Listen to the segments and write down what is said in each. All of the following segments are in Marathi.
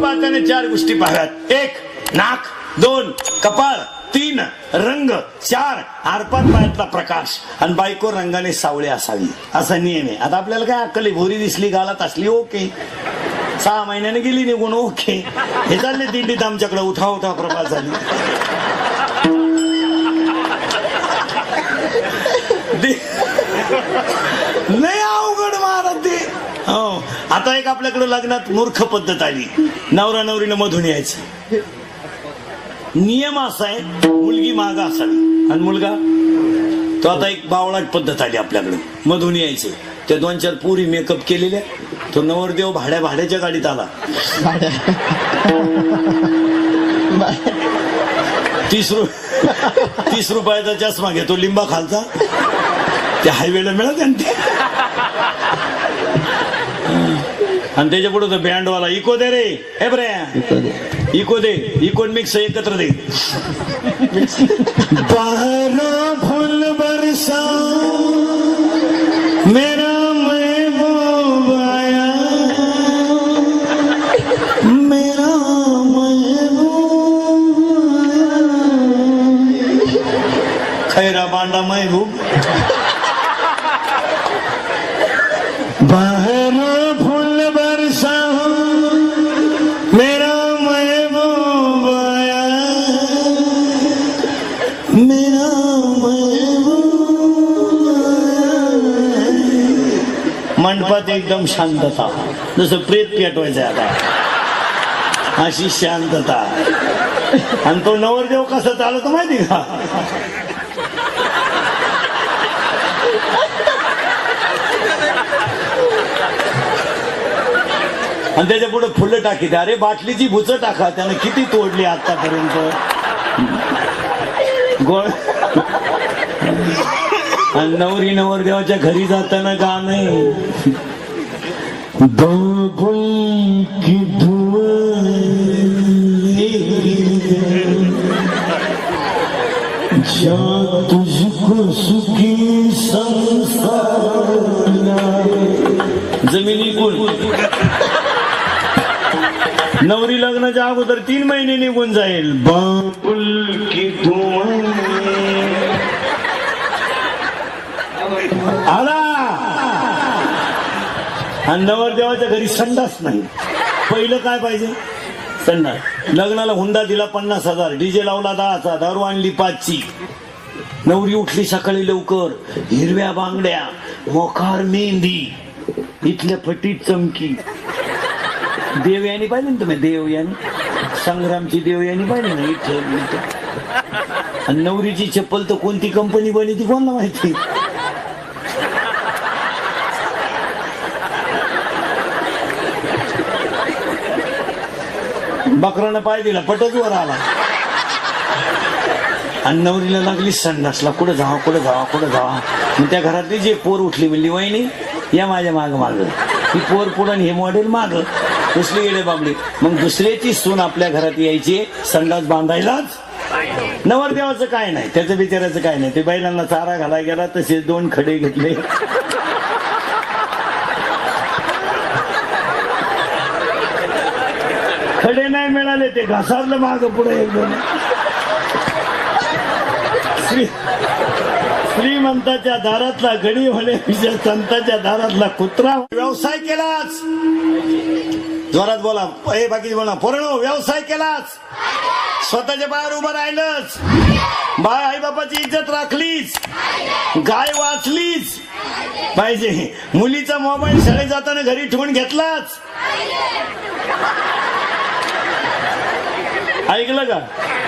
पाहताना 4 गोष्टी पाहाव्यात. 1 नाक, 2 कपाळ, 3 रंग, 4 आरपार पायातला प्रकाश आणि बायको रंगाने सावळी असावी असा नियम आहे. आता आपल्याला काय अक्कल, भोरी दिसली गालात असली ओके, 6 महिन्याने गेली निघून ओके, हे चालले दिंडीत आमच्याकडे उठा उठा प्रभात झाली. नाही अवघड महाराज ते. हो, आता एक आपल्याकडे लग्नात मूर्ख पद्धत आली, नवरा नवरीनं मधून यायचं. नियम असा आहे मुलगी मागा असावी आणि मुलगा तो. आता एक बावळाट पद्धत आली आपल्याकडे, मधून यायचे. त्या 2-4 पुरी मेकअप केलेल्या, तो नवरदेव भाड्याच्या गाडीत आला. 30 रुपयाचा चष्मा घेतो लिंबा खालचा, त्या हायवेला मिळत आणि त्याच्या पुढे तो बँडवाला इको दे रे, हे बरे इको दे, इको मिक्स एकत्र दे. बाहर फूल बरसा मेरा महबूब आया, मेरा महबूब खैरा बांडा महबूब. बाहर फूल बरसा मेरा महबूब आया, मेरा महबूब आया. मंडपात एकदम शांतता, जसं प्रेत पेटवायचं आता, अशी शांतता. आणि तो नवरदेव कसा चालतो माहिती का, आणि त्याच्या पुढे फुलं टाकीत. अरे बाटलीची भुचं टाका, त्यानं किती तोडली आतापर्यंत गोळ. आणि नवरी नवरदेवाच्या घरी जाताना गाणं, बाबुल की दुआ जा तुझको सुखी संसार जमिनी कोण. नवरी लग्नाच्या अगोदर 3 महिने निघून जाईल. बाबुल की दुआ आला. आणि नवरदेवाच्या घरी संडास नाही. पहिलं काय पाहिजे, संडास. लग्नाला हुंडा दिला 50,000, डीजे लावला 10चा, दारू आणली 5ची. नवरी उठली सकाळी लवकर, हिरव्या बांगड्या, मोकार मेहंदी, इथल्या फटीत चमकी. देवयानी पाहिजे ना तुम्ही, देवयानी, संग्रामची देवयानी पाहिजे ना इथं. आणि नवरीची चप्पल तर कोणती कंपनी बनी ती कोणाला माहिती. बकरानं पाय दिला, पटच वर आला. आणि नवरीला लागली संडासला, कुठं जावा कुठं जावा कुठं जावा. मग त्या घरातली जे पोर उठली म्हणली, वहिनी या माझ्या माग माग. ही पोर पुढं हे मॉडेल माग कसली गेले बाबडी. मग दुसऱ्याची सून आपल्या घरात यायची संडास बांधायलाच. नवरदेवाचं काय नाही, त्याचं बिचाराचं काय नाही. ते बैलांना चारा घालाय गेला, तसे 2 खडे घेतले. खडे नाही मिळाले, ते घसारलं माग पुढे एकदम. श्रीमंताच्या दारातला गडी होण्यापेक्षा संतांच्या दारातला कुत्रा. व्यवसाय केलाच, जोरात बोला, हे बाकी बोला. पोरांनो, व्यवसाय केलाच, स्वतःच्या पायावर उभं राहिलंच, बाय आई बापाची इज्जत राखलीच, गाय वाचलीच पाहिजे. मुलीचा मोबाईल शाळेत जाताना घरी ठेवून घेतलाच. ऐकलं का.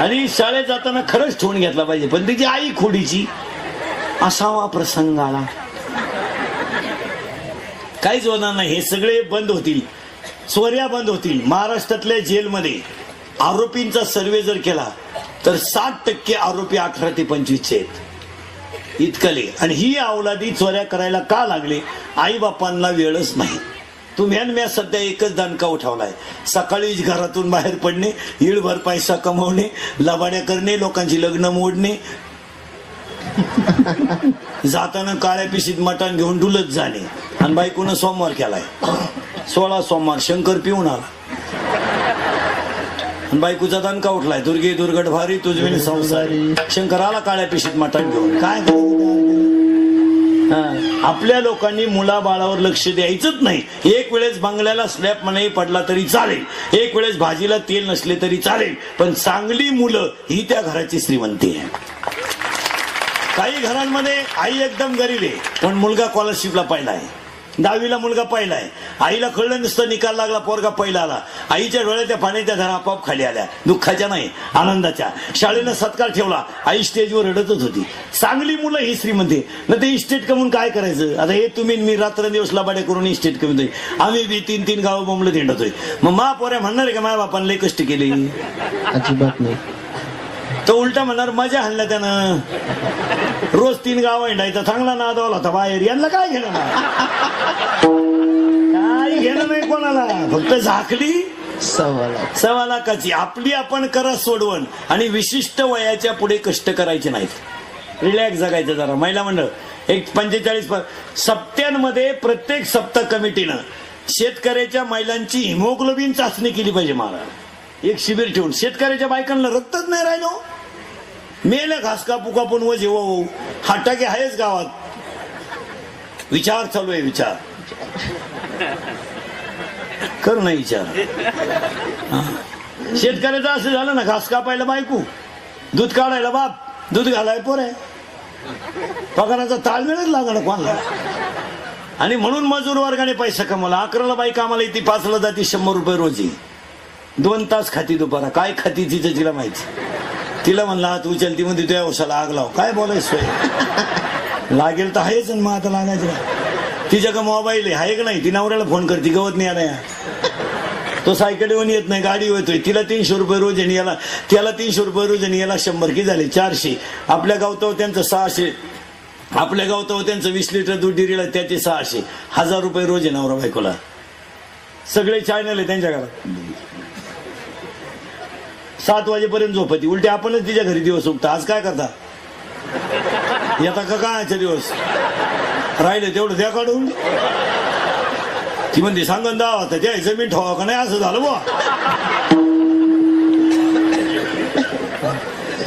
आणि शाळेत जाताना खरंच ठेवून घेतला पाहिजे, पण तिची आई खोडीची असावा प्रसंग आला. काहीच होणार नाही. हे सगळे बंद होतील, चोऱ्या बंद होतील. महाराष्ट्रातल्या जेलमध्ये आरोपींचा सर्वे जर केला तर 60% आरोपी 18 ते 25 आहेत, इतकले. आणि ही अवलादी चोऱ्या करायला का लागले, आई बापांना वेळच नाही. तुम्ही सध्या एकच दणका उठवलाय, सकाळी घरातून बाहेर पडणे, इळभर पैसा कमवणे, लबाड्या करणे, लोकांची लग्न मोडणे, जाताना काळ्या पिशीत मटण घेऊन डुलत जाणे. आणि बायकोनं सोमवार केलाय, 16 सोमवार शंकर पिऊन आला. बायकोचा दणका उठलाय, दुर्गे दुर्गट भारी तुझविन संसारी, शंकराला काळ्या पिशीत मटण घेऊन. काय आपल्या लोकांनी मुलाबाळावर लक्ष द्यायचंच नाही. एक वेळेस बंगल्याला स्लॅब नाही पडला तरी चालेल, एक वेळेस भाजीला तेल नसले तरी चालेल, पण चांगली मुलं ही त्या घराची श्रीमंती आहे. काही घरांमध्ये आई एकदम गरीब आहे, पण मुलगा स्कॉलरशिपला पहिला आहे, 10वीला मुलगा पहिला आहे. आईला कळलं नसतं, निकाल लागला, पोरगा पहिला आला. आईच्या डोळ्याच्या पाण्याच्या धारा आपोआप खाली आल्या, दुःखाच्या नाही आनंदाच्या. शाळेनं सत्कार ठेवला, आई स्टेजवर रडतच होती. चांगली मुलं ही श्रीमंती. न ते इस्टेट कमवून काय करायचं? आता हे तुम्ही मी रात्र दिवस लबाडे करून इस्टेट कमवतोय, आम्ही बी 3-3 गावं बोंबलं हिंडतोय. मग मा पोऱ्या म्हणणार आहे का माझ्या बापानं लय कष्ट केले? अजिबात नाही. तो उलटा म्हणणार मजा हल्ला त्यानं, रोज 3 गाव हिंडायचा, चांगला नादवला होता बाहेर. यांना काय घेणं नाही, काय घेणं नाही कोणाला, फक्त झाकली 1.25 लाखाची. आपली आपण करा सोडवण, आणि विशिष्ट वयाच्या पुढे कष्ट करायचे नाहीत, रिलॅक्स जगायचं जरा. महिला मंडळ एक 45 सप्त्यांमध्ये प्रत्येक सप्ताह कमिटीनं शेतकऱ्याच्या महिलांची हिमोग्लोबिन चाचणी केली पाहिजे. मला एक शिबिर ठेवून शेतकऱ्याच्या बायकांना रक्तच नाही राहिलो, मेल्या घास कापू कापून व जेव्हा हाटाके आहेच गावात. विचार चालू आहे, विचार कर नाही विचार. शेतकऱ्याचं असं झालं ना, घास कापायला बायको, दूध काढायला बाप, दूध घालाय पोर आहे, पगाराचा ताळमेळच लागला कोणाला. आणि म्हणून मजूर वर्गाने पैसा कमवला. 11ला बाई कामाला येते, 5ला जाते, 100 रुपये रोजी, 2 तास खाती दुपारा. काय खाती तिचं तिला माहिती. तिला म्हणला तू उचल, ती म्हणते तुझ्या औषधाला आग लाव. काय बोलायचं लागेल तर आहेच, मग आता लागायचं. तिच्या का मोबाईल आहे का नाही, ती नवऱ्याला फोन करते, गवत नाही आला, तो सायकल येऊन येत नाही, गाडी येतोय. तिला 300 रुपये रोज, आणि याला त्याला 300 रुपये रोज, आणि याला 100 की झाले 400. आपल्या गावतावर त्यांचं 600, आपल्या गावतावर त्यांचं 20 लिटर दूध डिरीला त्याचे 600. 1000 रुपये रोज आहे नवरा बायकोला. सगळे चॅनल आहे त्यांच्या घरात. 7 वाजेपर्यंत झोपती. उलटे आपणच तिच्या घरी दिवस उगता. आज काय करता, येता का कायचे दिवस राहिले तेवढं द्या काढून. ती म्हणते सांगून द्यावा होता द्यायचं, मी ठेवा का नाही, असं झालं बुवा.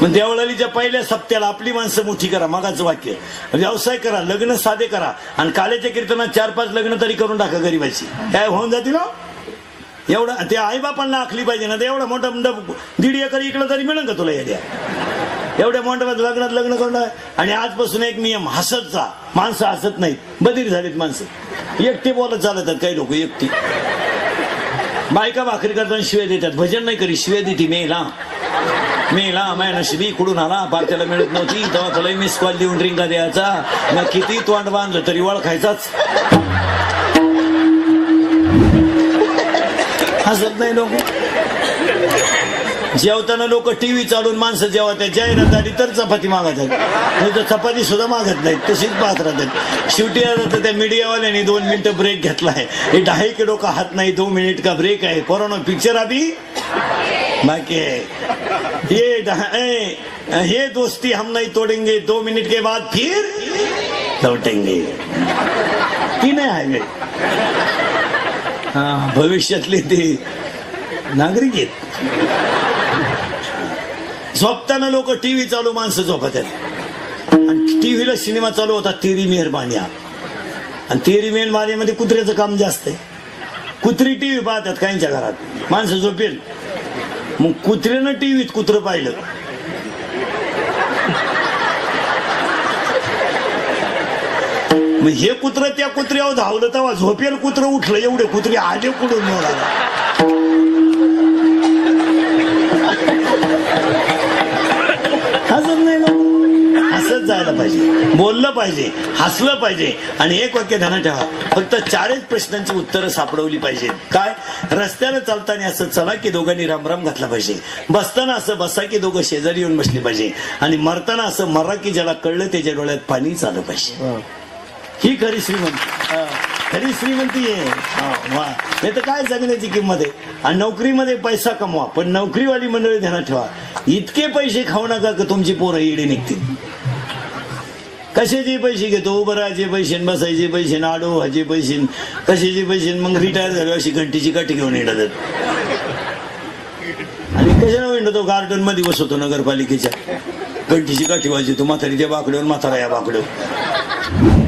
पण त्यावेळेला पहिल्या सप्त्याला आपली माणसं मोठी करा. मागाचं वाक्य, व्यवसाय करा, लग्न साधे करा, आणि काल्याच्या कीर्तनात 4-5 लग्न तरी करून टाका गरीबाची. काय होऊन जाते ना. एवढं त्या आईबापांना आखली पाहिजे ना. ते एवढा मोठा 1.5 एकर इकडं तरी मिळेल का तुला येड्या? एवढ्या मोठ्या लग्नात लग्न करणं. आणि आजपासून एक नियम, हसतचा. माणसं हसत नाहीत, बधीर झालीत माणसं. एकटी बोलत चालतात काही लोक, एकटी. बायका भाकरी करताना शिव्या देतात, भजन नाही करी, शिव्या देते. मेला माय नशिबी कुडून आला, पार्ट्याला मिळत नव्हती, तेव्हा तुला मिस कॉल देऊन रिंगा द्यायचा. मग किती तोंड बांधलं तरी ओळखायचाच. हसत नाही लोक. जेवताना लोक टीव्ही चालून माणसं जेव्हा त्या जाहिरात आली तर चपाती मागतात, नाही तर चपाती सुद्धा मागत नाहीत, तशीच पाहत राहतात. शेवटी आता त्या मीडियावाल्याने 2 मिनिटं ब्रेक घेतलाय. हे 2.5 किलो का हात नाही, 2 मिनिट का ब्रेक आहे. कोरोना पिक्चर अभी बाकी है. ये दोस्ती हम नहीं तोड़ेंगे, 2 मिनट के बाद फिर लौटेंगे. ती नाही आहे. हा, भविष्यातले ते नागरिक आहेत. झोपताना लोक टीव्ही चालू, माणसं झोपत आहेत. आणि टीव्हीला सिनेमा चालू होता तेरी मेहरबानी. आणि तेरी मेहरबानी मध्ये कुत्र्याचं काम जास्त आहे. कुत्री टीव्ही पाहतात काहींच्या घरात, माणसं झोपेल. मग कुत्र्यानं टीव्हीत कुत्रं पाहिलं, मग हे कुत्र त्या कुत्र्यावर धावलं, तेव्हा झोपेल कुत्र उठलं. एवढे कुत्रे आले कुठून मिळाला. हसत जायला पाहिजे, बोललं पाहिजे, हसलं पाहिजे. आणि एक वाक्य ध्यानात ठेवा, फक्त 4च प्रश्नांची उत्तरं सापडवली पाहिजे. काय? रस्त्यानं चालताना असं चला की दोघांनी रामराम घातला पाहिजे, बसताना असं बसा की दोघं शेजारी येऊन बसले पाहिजे, आणि मरताना असं मरा की ज्याला कळलं त्याच्या डोळ्यात पाणी चाललं पाहिजे. ही खरी श्रीमंती, खरी श्रीमंती आहे. नाही तर काय जगण्याची किंमत आहे. आणि नोकरीमध्ये पैसा कमवा, पण नोकरीवाली मंडळी ध्यानात ठेवा, इतके पैसे खाऊ नका की तुमची पोरं येडे निघतील. कशाचे पैसे घेतो, उभं राहायचे पैसे, बसायचे पैसे, आडो व्हायचे पैसे, कशाचे पैसे. मग रिटायर झाले अशी घंटीची काठी घेऊन येतात. आणि कशाला म्हणतो तो गार्डन मध्ये बसवतो नगरपालिकेच्या घंटीची काठी वाजवतो म्हातारी त्या बाकड्यावर म्हातारा या बाकड्यावर